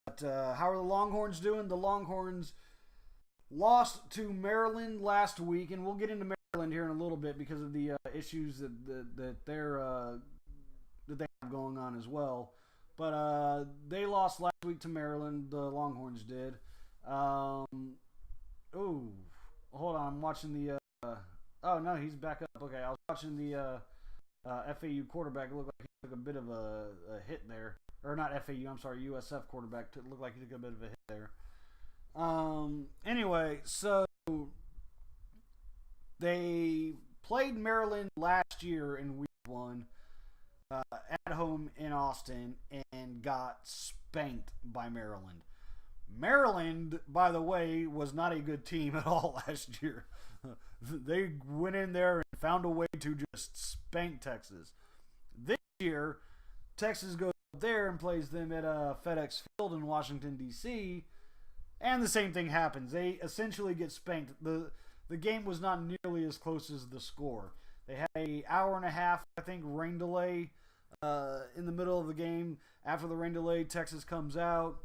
But how are the Longhorns doing? The Longhorns lost to Maryland last week, and we'll get into Maryland here in a little bit because of the issues that they have going on as well. But they lost last week to Maryland. The Longhorns did. Hold on. I'm watching the. Oh no, he's back up. Okay, I was watching the FAU quarterback. It looked like he took a bit of a hit there. Or not FAU, I'm sorry, USF quarterback. It looked like he took a bit of a hit there. Anyway, so they played Maryland last year in week 1 at home in Austin and got spanked by Maryland. Maryland, by the way, was not a good team at all last year. They went in there and found a way to just spank Texas. This year, Texas goes up there and plays them at FedEx Field in Washington, D.C., and the same thing happens. They essentially get spanked. The game was not nearly as close as the score. They had an hour and a half, I think, rain delay in the middle of the game. After the rain delay, Texas comes out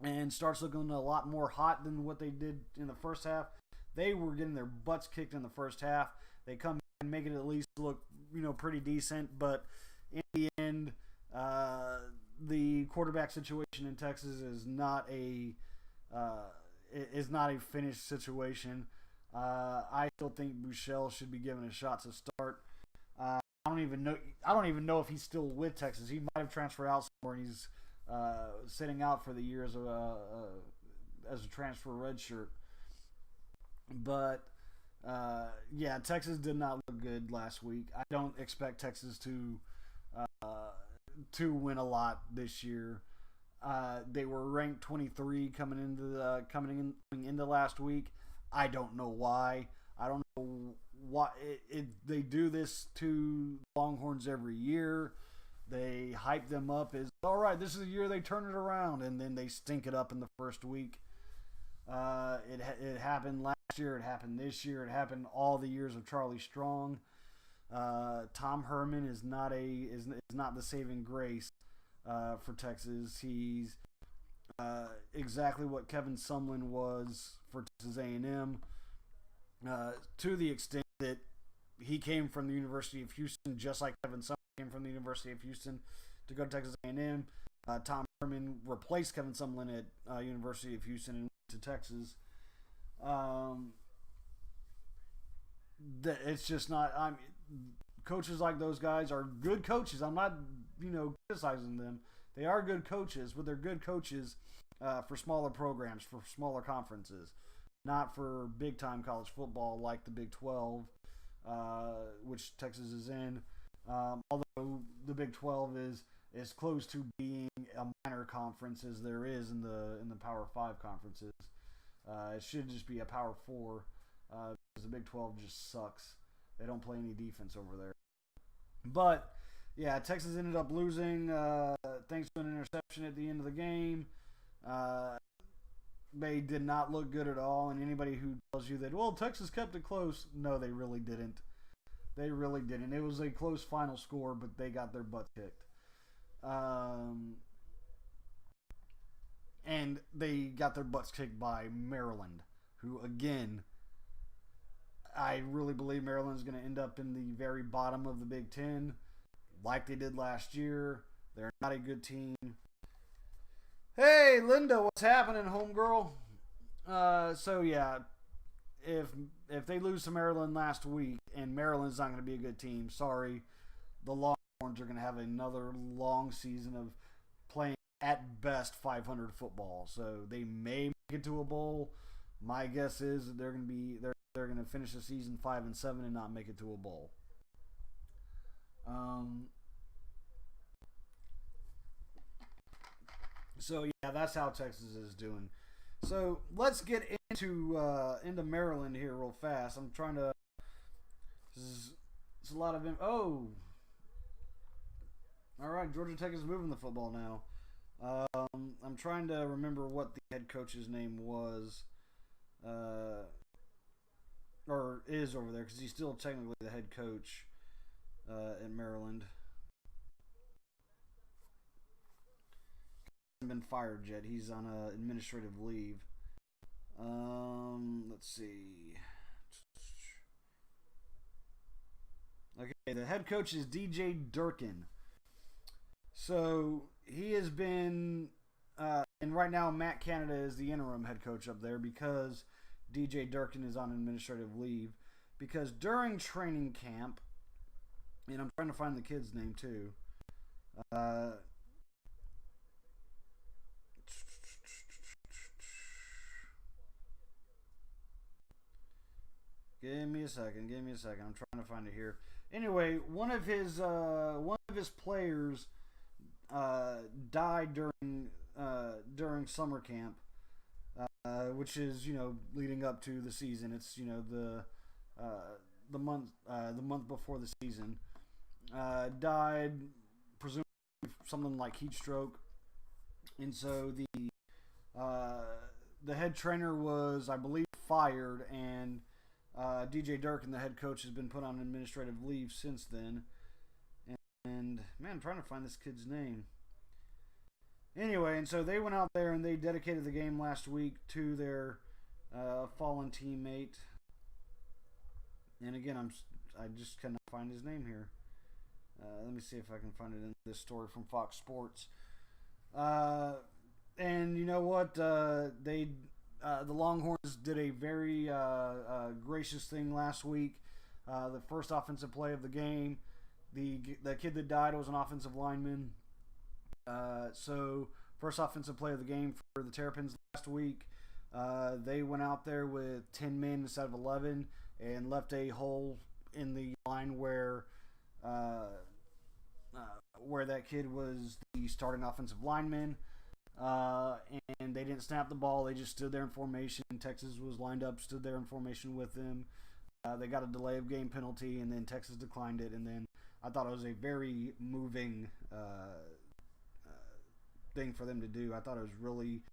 and starts looking a lot more hot than what they did in the first half. They were getting their butts kicked in the first half. They come and make it at least look, pretty decent. But in the end, the quarterback situation in Texas is not a finished situation. I still think Buechele should be given a shot to start. I don't even know if he's still with Texas. He might have transferred out somewhere, and he's sitting out for the year as a transfer redshirt. But yeah, Texas did not look good last week. I don't expect Texas to win a lot this year. They were ranked 23 coming into last week. I don't know why. I don't know why they do this to Longhorns every year. They hype them up as, all right, this is the year they turn it around, and then they stink it up in the first week. It happened last year. It happened this year. It happened all the years of Charlie Strong. Tom Herman is not the saving grace for Texas. He's exactly what Kevin Sumlin was for Texas A&M, to the extent that he came from the University of Houston, just like Kevin Sumlin came from the University of Houston to go to Texas A&M. Tom Herman replaced Kevin Sumlin at University of Houston and went to Texas. It's just not. Coaches like those guys are good coaches. I'm not, criticizing them. They are good coaches, but they're good coaches for smaller programs, for smaller conferences, not for big-time college football like the Big 12, which Texas is in. Although the Big 12 is as close to being a minor conference as there is in the Power 5 conferences. It should just be a Power 4 because the Big 12 just sucks. They don't play any defense over there. But yeah, Texas ended up losing thanks to an interception at the end of the game. They did not look good at all, and anybody who tells you that, well, Texas kept it close, no, they really didn't. They really didn't. It was a close final score, but they got their butt kicked. And they got their butts kicked by Maryland, who, again, I really believe Maryland's going to end up in the very bottom of the Big Ten, like they did last year. They're not a good team. Hey, Linda, what's happening, homegirl? So yeah, if they lose to Maryland last week, and Maryland's not going to be a good team, sorry, the Longhorns are going to have another long season of playing at best 500 football. So they may make it to a bowl. My guess is that they're going to finish the season 5-7 and not make it to a bowl. So yeah, that's how Texas is doing. So let's get into Maryland here real fast. I'm trying to. It's a lot of. Oh, all right. Georgia Tech is moving the football now. I'm trying to remember what the head coach's name was, or is over there, because he's still technically the head coach in Maryland. Hasn't been fired yet. He's on administrative leave. Let's see. Okay, the head coach is DJ Durkin. So he has been, and right now Matt Canada is the interim head coach up there because DJ Durkin is on administrative leave. Because during training camp, and I'm trying to find the kid's name too. Give me a second. I'm trying to find it here. Anyway, one of his players died during summer camp. which is leading up to the season. It's the month before the season. Died, presumably something like heat stroke, and so the head trainer was, I believe, fired, and DJ Durkin, the head coach, has been put on administrative leave since then. And man, I'm trying to find this kid's name. Anyway, and so they went out there and they dedicated the game last week to their fallen teammate. And again, I just cannot find his name here. Let me see if I can find it in this story from Fox Sports. And you know what? The Longhorns did a very gracious thing last week. The first offensive play of the game, the kid that died was an offensive lineman. So first offensive play of the game for the Terrapins last week. They went out there with 10 men instead of 11 and left a hole in the line where that kid was the starting offensive lineman. And they didn't snap the ball. They just stood there in formation. Texas was lined up, stood there in formation with them. They got a delay of game penalty, and then Texas declined it. And then I thought it was a very moving thing for them to do. I thought it was really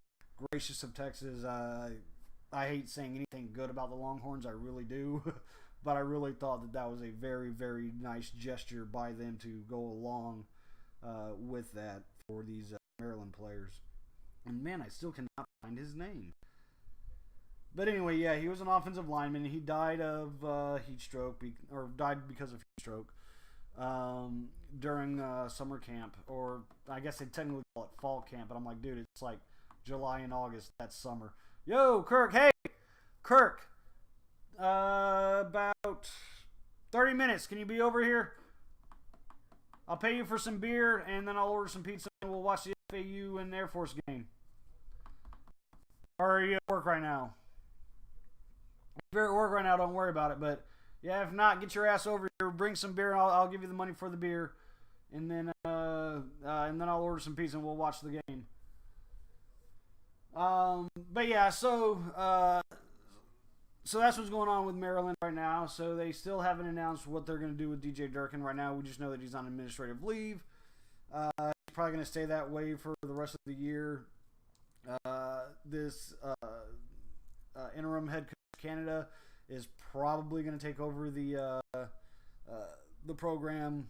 gracious of Texas. I hate saying anything good about the Longhorns. I really do. But I really thought that was a very, very nice gesture by them to go along with that for these Maryland players. And man, I still cannot find his name. But anyway, yeah, he was an offensive lineman. He died of heat stroke, or died because of heat stroke during summer camp, or I guess they technically call it fall camp. But I'm like, dude, it's like July and August. That's summer. Yo, Kirk. Hey, Kirk. About 30 minutes. Can you be over here? I'll pay you for some beer, and then I'll order some pizza, and we'll watch the FAU and Air Force game. Or are you at work right now? If you're at work right now, don't worry about it. But yeah, if not, get your ass over here. Bring some beer, and I'll give you the money for the beer, and then I'll order some pizza, and we'll watch the game. But yeah, so that's what's going on with Maryland right now. So they still haven't announced what they're going to do with DJ Durkin right now. We just know that he's on administrative leave. He's probably going to stay that way for the rest of the year. This interim head coach of Canada is probably going to take over the program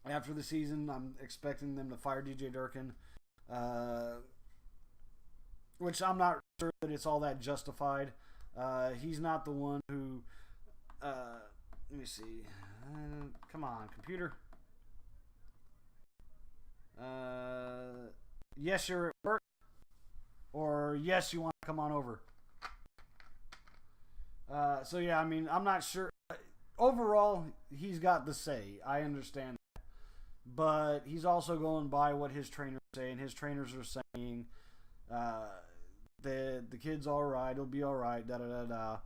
after the season. I'm expecting them to fire DJ Durkin, which I'm not sure that it's all that justified. He's not the one who. Let me see. Come on, computer. Yes, you're at work. Or yes, you want to come on over. So yeah, I mean, I'm not sure. Overall, he's got the say. I understand that. But he's also going by what his trainers say, and his trainers are saying the kid's all right, he'll be all right, da da da da.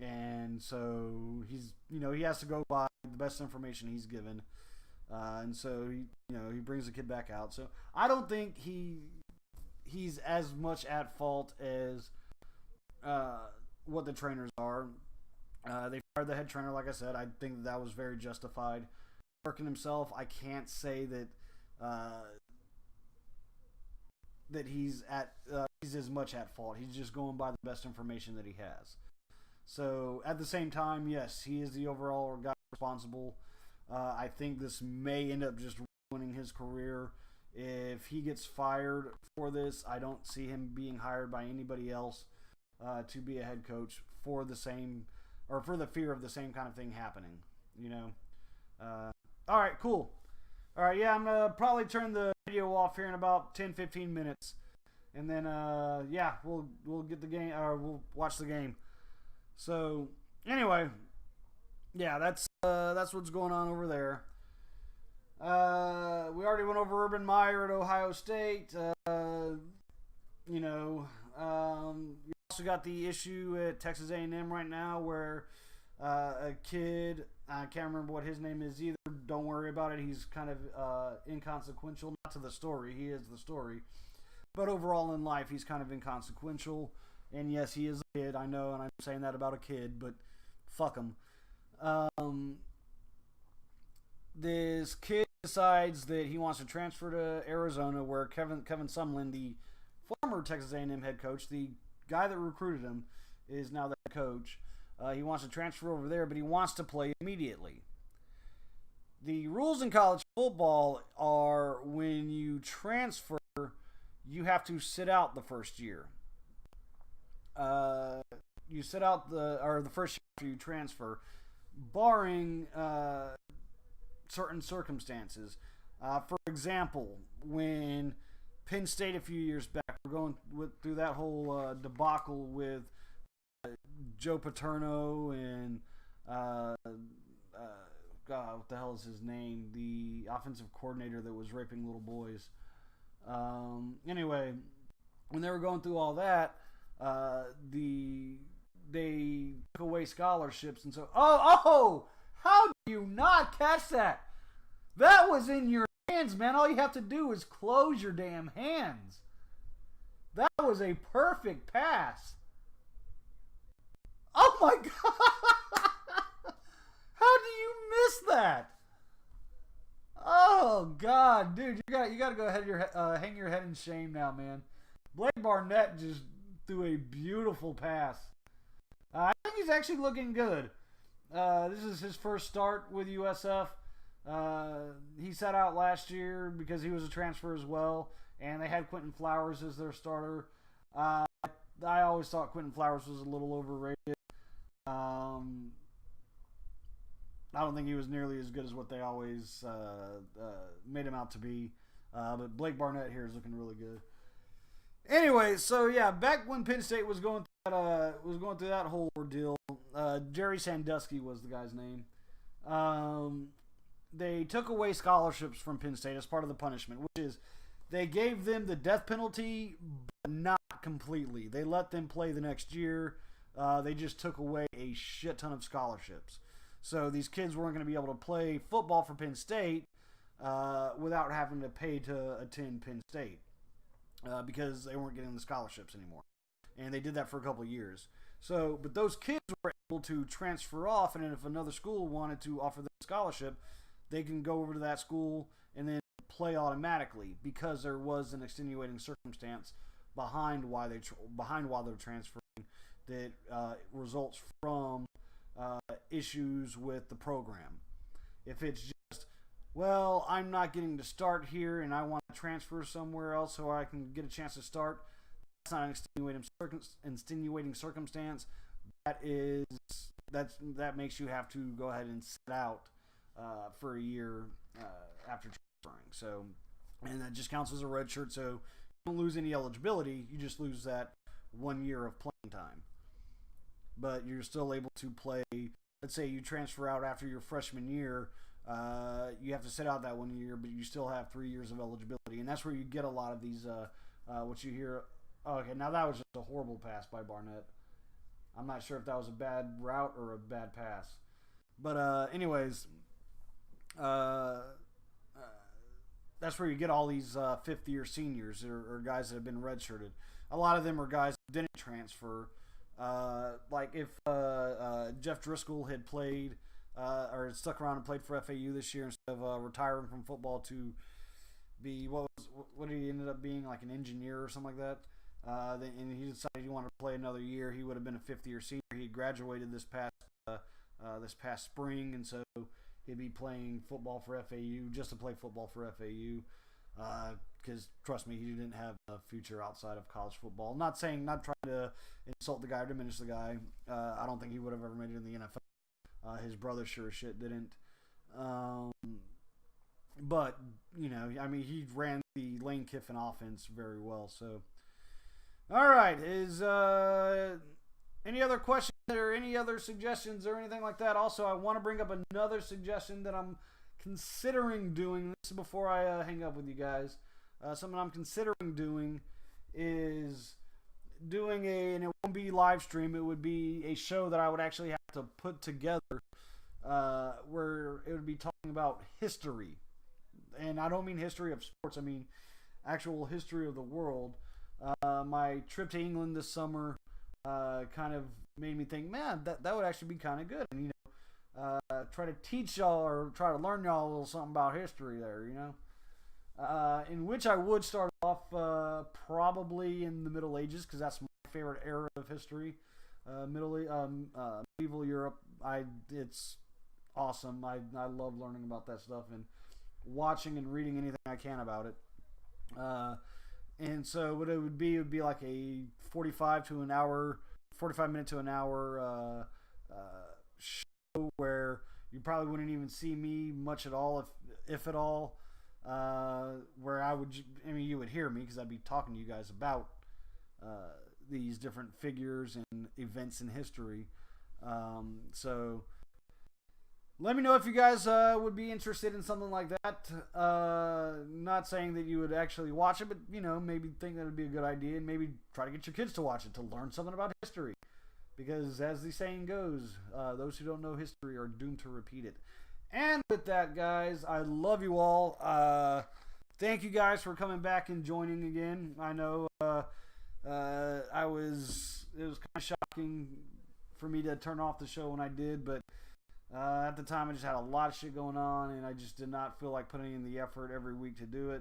And so he has to go by the best information he's given. And so he brings the kid back out. So I don't think he's as much at fault as what the trainers are. They fired the head trainer, like I said. I think that was very justified. Durkin himself, I can't say that he's as much at fault. He's just going by the best information that he has. So at the same time, yes, he is the overall guy responsible. I think this may end up just ruining his career. If he gets fired for this, I don't see him being hired by anybody else to be a head coach for the fear of the same kind of thing happening. All right, cool. All right, yeah, I'm gonna probably turn the video off here in about 10-15 minutes, and then we'll get the game, or we'll watch the game. So anyway, yeah, that's what's going on over there. We already went over Urban Meyer at Ohio State. We also got the issue at Texas A&M right now where a kid, I can't remember what his name is either. Don't worry about it. He's kind of inconsequential, not to the story. He is the story. But overall in life, he's kind of inconsequential. And yes, he is a kid, I know, and I'm saying that about a kid, but fuck him. This kid decides that he wants to transfer to Arizona, where Kevin Sumlin, the former Texas A&M head coach, the guy that recruited him, is now the head coach. He wants to transfer over there, but he wants to play immediately. The rules in college football are when you transfer, you have to sit out the first year. You sit out the first year after you transfer, barring certain circumstances. For example, when Penn State a few years back, we're going through that whole debacle with Joe Paterno and God, what the hell is his name? The offensive coordinator that was raping little boys. Anyway, when they were going through all that, they took away scholarships, and so how do you not catch that? That was in your hands, man. All you have to do is close your damn hands. That was a perfect pass. Oh my God! How do you miss that? Oh God, dude, you got to go ahead hang your head in shame now, man. Blake Barnett just threw a beautiful pass. I think he's actually looking good. This is his first start with USF. He sat out last year because he was a transfer as well, and they had Quentin Flowers as their starter. I always thought Quentin Flowers was a little overrated. I don't think he was nearly as good as what they always made him out to be. But Blake Barnett here is looking really good. Anyway, so yeah, back when Penn State was going through that whole ordeal, Jerry Sandusky was the guy's name. They took away scholarships from Penn State as part of the punishment, which is they gave them the death penalty, but not completely. They let them play the next year. They just took away a shit ton of scholarships. So these kids weren't going to be able to play football for Penn State without having to pay to attend Penn State because they weren't getting the scholarships anymore. And they did that for a couple of years. So, but those kids were able to transfer off, and then if another school wanted to offer them a scholarship, they can go over to that school and then play automatically because there was an extenuating circumstance behind why they're transferring that results from issues with the program. If it's just, well, I'm not getting to start here and I want to transfer somewhere else so I can get a chance to start, that's not an extenuating circumstance. That makes you have to go ahead and sit out for a year after transferring. So, and that just counts as a red shirt. So you don't lose any eligibility. You just lose that 1 year of playing time. But you're still able to play. Let's say you transfer out after your freshman year. You have to sit out that 1 year, but you still have 3 years of eligibility. And that's where you get a lot of these, what you hear. Okay, now that was just a horrible pass by Barnett. I'm not sure if that was a bad route or a bad pass. But anyways, that's where you get all these fifth-year seniors or guys that have been redshirted. A lot of them are guys who didn't transfer. Like if Jeff Driscoll had played or had stuck around and played for FAU this year instead of retiring from football to be what did he ended up being, like an engineer or something like that. And he decided he wanted to play another year. He would have been a fifth-year senior. He had graduated this past spring, and so he'd be playing football for FAU just to play football for FAU. Because trust me, he didn't have a future outside of college football. Not trying to insult the guy or diminish the guy. I don't think he would have ever made it in the NFL. His brother sure as shit didn't. But you know, I mean, he ran the Lane Kiffin offense very well. So, all right, is any other questions or any other suggestions or anything like that? Also, I want to bring up another suggestion that I'm considering doing. This is before I hang up with you guys. Something I'm considering doing is doing and it won't be live stream. It would be a show that I would actually have to put together where it would be talking about history. And I don't mean history of sports. I mean actual history of the world. My trip to England this summer kind of made me think, man, that would actually be kind of good. And, you know, try to teach y'all or try to learn y'all a little something about history there, you know. In which I would start off probably in the Middle Ages, because that's my favorite era of history. Medieval Europe. It's awesome. I love learning about that stuff and watching and reading anything I can about it. And so what it would be like a 45 minute to an hour show where you probably wouldn't even see me much at all, if at all. Where you would hear me because I'd be talking to you guys about these different figures and events in history. So let me know if you guys would be interested in something like that. Not saying that you would actually watch it, but, you know, maybe think that would be a good idea, and maybe try to get your kids to watch it to learn something about history. Because as the saying goes, those who don't know history are doomed to repeat it. And with that, guys, I love you all. Thank you guys for coming back and joining again. I know it was kind of shocking for me to turn off the show when I did, but at the time I just had a lot of shit going on, and I just did not feel like putting in the effort every week to do it.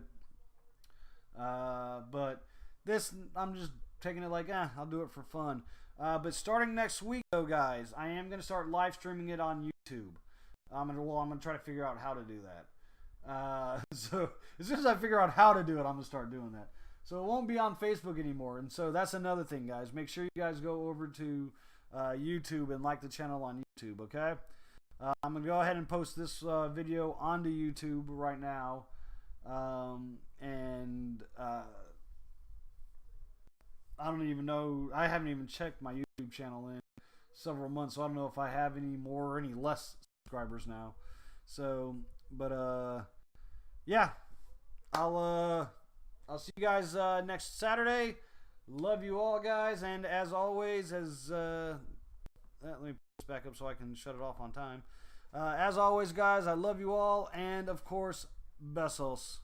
But this, I'm just taking it like, I'll do it for fun. But starting next week, though, guys, I am going to start live streaming it on YouTube. I'm gonna try to figure out how to do that. So as soon as I figure out how to do it, I'm gonna start doing that. So it won't be on Facebook anymore. And so that's another thing, guys. Make sure you guys go over to YouTube and like the channel on YouTube. Okay. I'm gonna go ahead and post this video onto YouTube right now. I don't even know. I haven't even checked my YouTube channel in several months, so I don't know if I have any more or any less subscribers now. So, but yeah, I'll see you guys next Saturday. Love you all, guys, and as always, let me put this back up so I can shut it off on time. As always, guys, I love you all, and of course, besos.